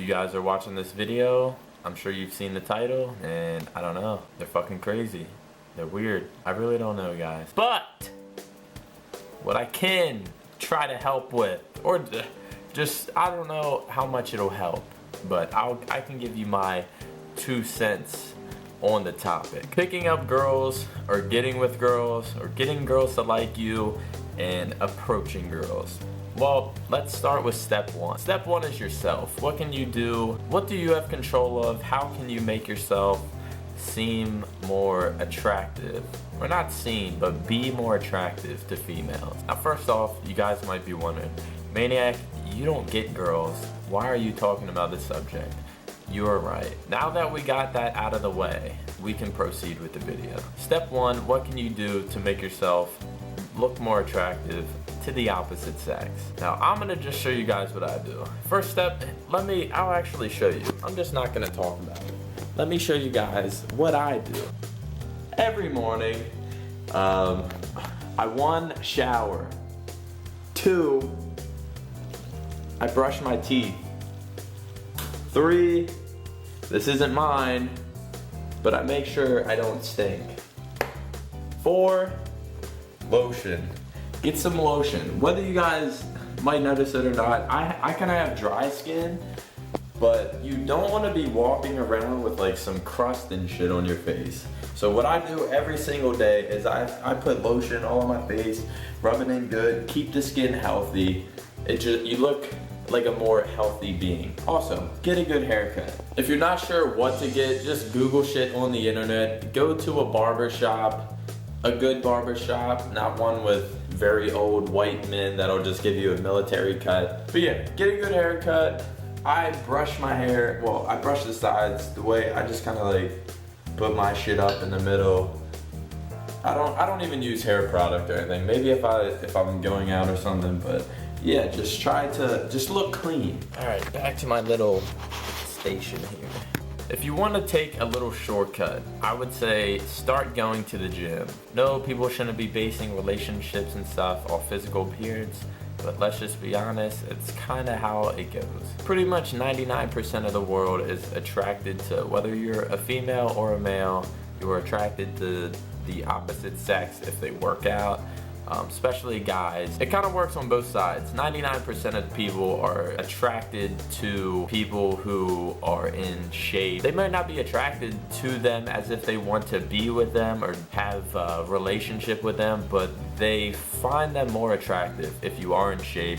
If you guys are watching this video, I'm sure you've seen the title, and I don't know, they're fucking crazy. They're weird. I really don't know, guys. But what I can try to help with, or just, I don't know how much it'll help, but I can give you my 2 cents on the topic. Picking up girls, or getting with girls, or getting girls to like you, and approaching girls. Well, let's start with step one. Step one is yourself. What can you do? What do you have control of? How can you make yourself seem more attractive? Or not seem, but be more attractive to females. Now, first off, you guys might be wondering, Maniac, you don't get girls. Why are you talking about this subject? You are right. Now that we got that out of the way, we can proceed with the video. Step one, what can you do to make yourself look more attractive to the opposite sex? Now, I'm gonna just show you guys what I do. First step, I'll actually show you. I'm just not gonna talk about it. Let me show you guys what I do. Every morning, I 1, shower. 2, I brush my teeth. 3, this isn't mine, but I make sure I don't stink. 4, lotion. Get some lotion. Whether you guys might notice it or not, I kind of have dry skin, but you don't want to be walking around with like some crust and shit on your face. So what I do every single day is I put lotion all on my face, rub it in good, keep the skin healthy. You look like a more healthy being. Also, get a good haircut. If you're not sure what to get, just Google shit on the internet. Go to a barber shop, a good barber shop, not one with very old white men that'll just give you a military cut. But yeah, get a good haircut. I brush my hair, well, I brush the sides the way I just kind of like put my shit up in the middle. I don't even use hair product or anything. Maybe if I'm going out or something, but yeah, just try to just look clean. All right, back to my little station here. If you want to take a little shortcut, I would say start going to the gym. No, people shouldn't be basing relationships and stuff off physical appearance, but let's just be honest, it's kind of how it goes. Pretty much 99% of the world is attracted to, whether you're a female or a male, you are attracted to the opposite sex if they work out. Especially guys. It kind of works on both sides. 99% of people are attracted to people who are in shape. They might not be attracted to them as if they want to be with them or have a relationship with them, but they find them more attractive if you are in shape.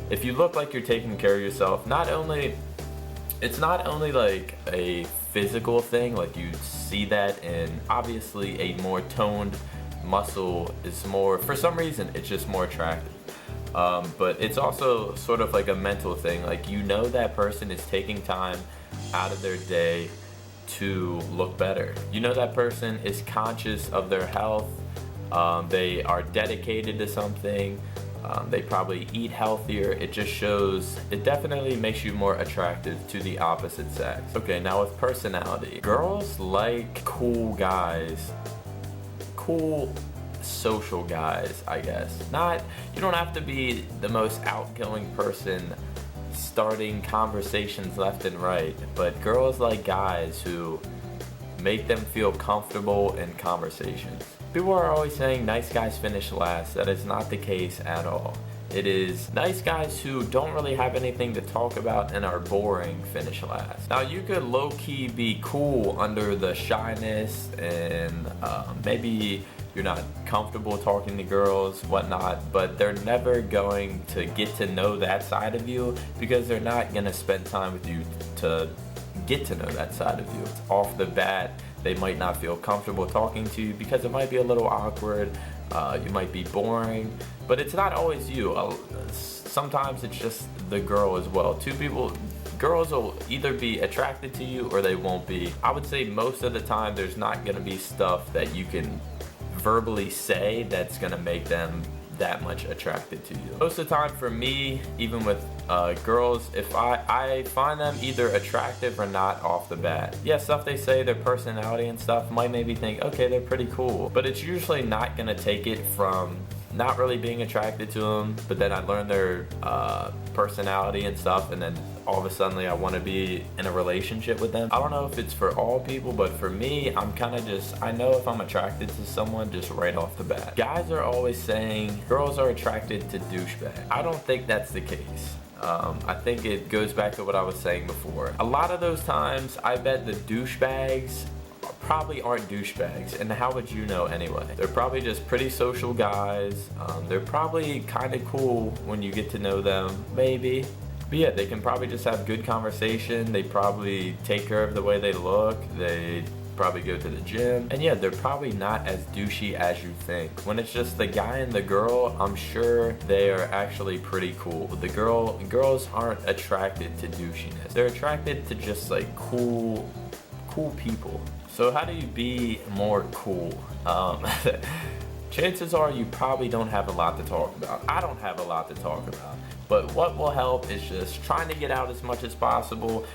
If you look like you're taking care of yourself, it's not only like a physical thing, like you see that in obviously a more toned muscle is more, for some reason, it's just more attractive. But it's also sort of like a mental thing. Like, you know that person is taking time out of their day to look better. You know that person is conscious of their health. They are dedicated to something. They probably eat healthier. It just shows, it definitely makes you more attractive to the opposite sex. Okay, now with personality. Girls like cool guys. Cool social guys, I guess. You don't have to be the most outgoing person starting conversations left and right, but girls like guys who make them feel comfortable in conversations. People are always saying nice guys finish last. That is not the case at all. It is nice guys who don't really have anything to talk about and are boring finish last. Now, you could low-key be cool under the shyness and maybe you're not comfortable talking to girls, whatnot, but they're never going to get to know that side of you because they're not gonna spend time with you to get to know that side of you. Off the bat, they might not feel comfortable talking to you because it might be a little awkward. You might be boring, but it's not always you. Sometimes it's just the girl as well. Girls will either be attracted to you or they won't be. I would say most of the time there's not gonna be stuff that you can verbally say that's gonna make them that much attracted to you. Most of the time for me, even with girls, if I find them either attractive or not off the bat. Yeah, stuff they say, their personality and stuff might make me think, okay, they're pretty cool, but it's usually not gonna take it from not really being attracted to them, but then I learn their personality and stuff, and then all of a sudden I want to be in a relationship with them. I don't know if it's for all people, but for me, I'm kind of just, I know if I'm attracted to someone just right off the bat. Guys are always saying girls are attracted to douchebags. I don't think that's the case. I think it goes back to what I was saying before. A lot of those times, I bet the douchebags probably aren't douchebags, and how would you know anyway? They're probably just pretty social guys. They're probably kind of cool when you get to know them, maybe. But yeah, they can probably just have good conversation. They probably take care of the way they look. They probably go to the gym. And yeah, they're probably not as douchey as you think. When it's just the guy and the girl, I'm sure they are actually pretty cool. The girls aren't attracted to douchiness. They're attracted to just like cool people. So how do you be more cool? Chances are you probably don't have a lot to talk about. I don't have a lot to talk about. But what will help is just trying to get out as much as possible.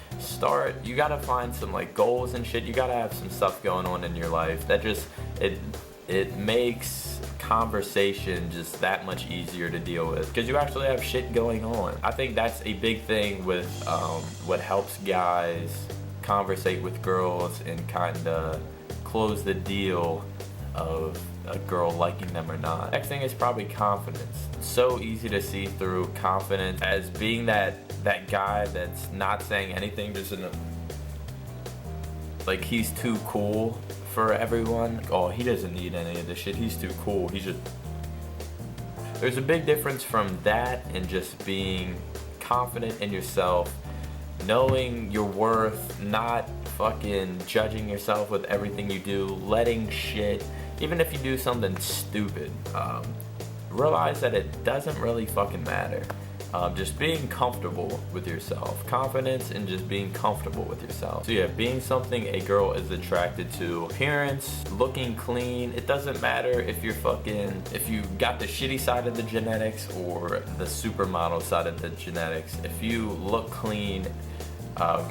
You gotta find some like goals and shit. You gotta have some stuff going on in your life that just, it makes conversation just that much easier to deal with, because you actually have shit going on. I think that's a big thing with what helps guys conversate with girls and kind of close the deal of a girl liking them or not. Next thing is probably confidence. So easy to see through confidence as being that guy that's not saying anything, just in a, like he's too cool for everyone. Oh, he doesn't need any of this shit. He's too cool. There's a big difference from that and just being confident in yourself, knowing your worth, not fucking judging yourself with everything you do, letting shit, even if you do something stupid, realize that it doesn't really fucking matter. Just being comfortable with yourself. Confidence and just being comfortable with yourself. So yeah, being something a girl is attracted to. Appearance, looking clean. It doesn't matter if you got the shitty side of the genetics or the supermodel side of the genetics. If you look clean,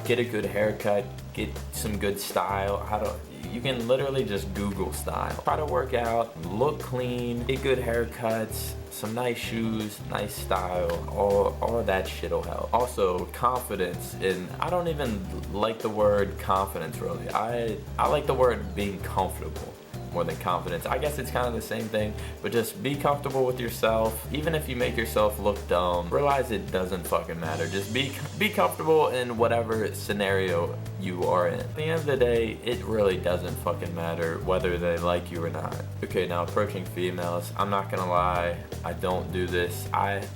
get a good haircut, get some good style. You can literally just Google style. Try to work out, look clean, get good haircuts, some nice shoes, nice style, all of that shit will help. Also, confidence, and I don't even like the word confidence really. I like the word being comfortable more than confidence. I guess it's kind of the same thing, but just be comfortable with yourself. Even if you make yourself look dumb, realize it doesn't fucking matter. Just be comfortable in whatever scenario you are in. At the end of the day, it really doesn't fucking matter whether they like you or not. Okay, now approaching females, I'm not gonna lie, I don't do this. I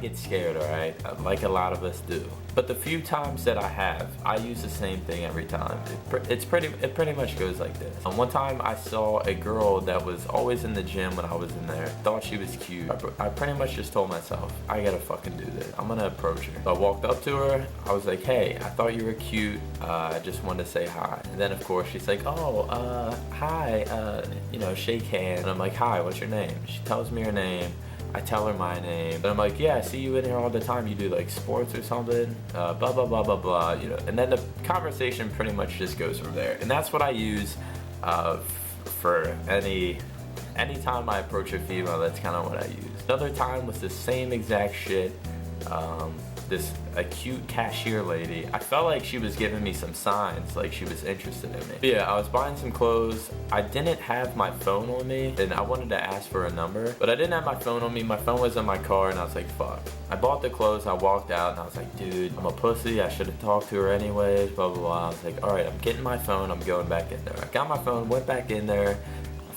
get scared, alright? Like a lot of us do. But the few times that I have, I use the same thing every time. It pretty much goes like this. One time I saw a girl that was always in the gym when I was in there. Thought she was cute. I pretty much just told myself, I gotta fucking do this. I'm gonna approach her. So I walked up to her. I was like, hey, I thought you were cute. I just wanted to say hi. And then of course she's like, oh, hi, shake hands. And I'm like, hi, what's your name? She tells me her name. I tell her my name, and I'm like, yeah, I see you in here all the time. You do like sports or something, blah, blah, blah, blah, blah, And then the conversation pretty much just goes from there. And that's what I use for any time I approach a female, that's kind of what I use. Another time was the same exact shit. A cute cashier lady. I felt like she was giving me some signs, like she was interested in me. But yeah, I was buying some clothes. I didn't have my phone on me, and I wanted to ask for a number, but I didn't have my phone on me. My phone was in my car, and I was like, fuck. I bought the clothes, I walked out, and I was like, dude, I'm a pussy. I should have talked to her anyways, blah, blah, blah. I was like, all right, I'm getting my phone. I'm going back in there. I got my phone, went back in there,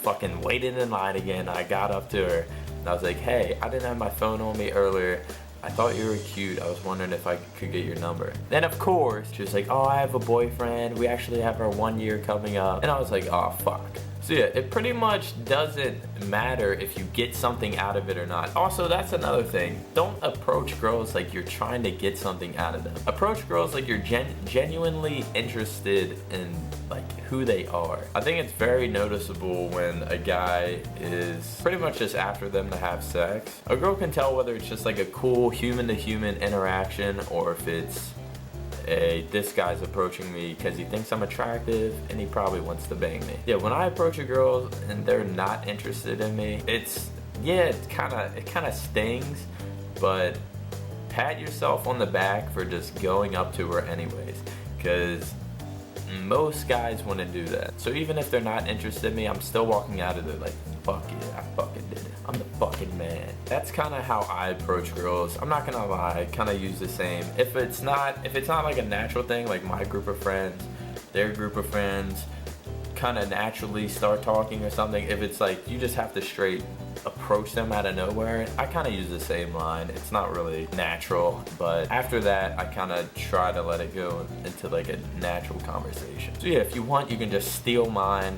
fucking waited in line again. I got up to her, and I was like, hey, I didn't have my phone on me earlier. I thought you were cute. I was wondering if I could get your number. Then of course, she was like, oh, I have a boyfriend. We actually have our 1 year coming up. And I was like, oh, fuck. So yeah, it pretty much doesn't matter if you get something out of it or not. Also, that's another thing. Don't approach girls like you're trying to get something out of them. Approach girls like you're genuinely interested in like who they are. I think it's very noticeable when a guy is pretty much just after them to have sex. A girl can tell whether it's just like a cool human-to-human interaction or if it's this guy's approaching me because he thinks I'm attractive and he probably wants to bang me. Yeah, when I approach a girl and they're not interested in me, yeah, it kind of stings, but pat yourself on the back for just going up to her anyways, because most guys want to do that. So even if they're not interested in me, I'm still walking out of there like, fuck it, I fucking did it. I'm the fucking man. That's kind of how I approach girls. I'm not gonna lie, I kind of use the same. If it's not like a natural thing, like my group of friends, their group of friends, kind of naturally start talking or something, if it's like you just have to straight approach them out of nowhere, I kind of use the same line. It's not really natural, but after that I kind of try to let it go into like a natural conversation. So yeah, if you want, you can just steal my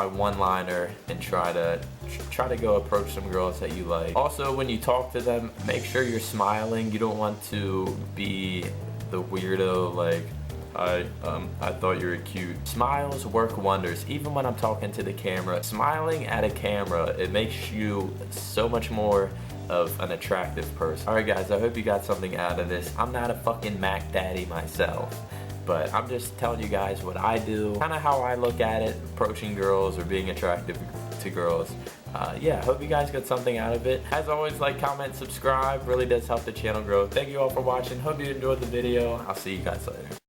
one-liner and try to go approach some girls that you like. Also, when you talk to them, make sure you're smiling. You don't want to be the weirdo like, I thought you were cute. Smiles work wonders. Even when I'm talking to the camera, smiling at a camera, it makes you so much more of an attractive person. Alright guys, I hope you got something out of this. I'm not a fucking Mac daddy myself, but I'm just telling you guys what I do, kind of how I look at it, approaching girls or being attractive to girls. Yeah, I hope you guys got something out of it. As always, like, comment, subscribe. Really does help the channel grow. Thank you all for watching. Hope you enjoyed the video. I'll see you guys later.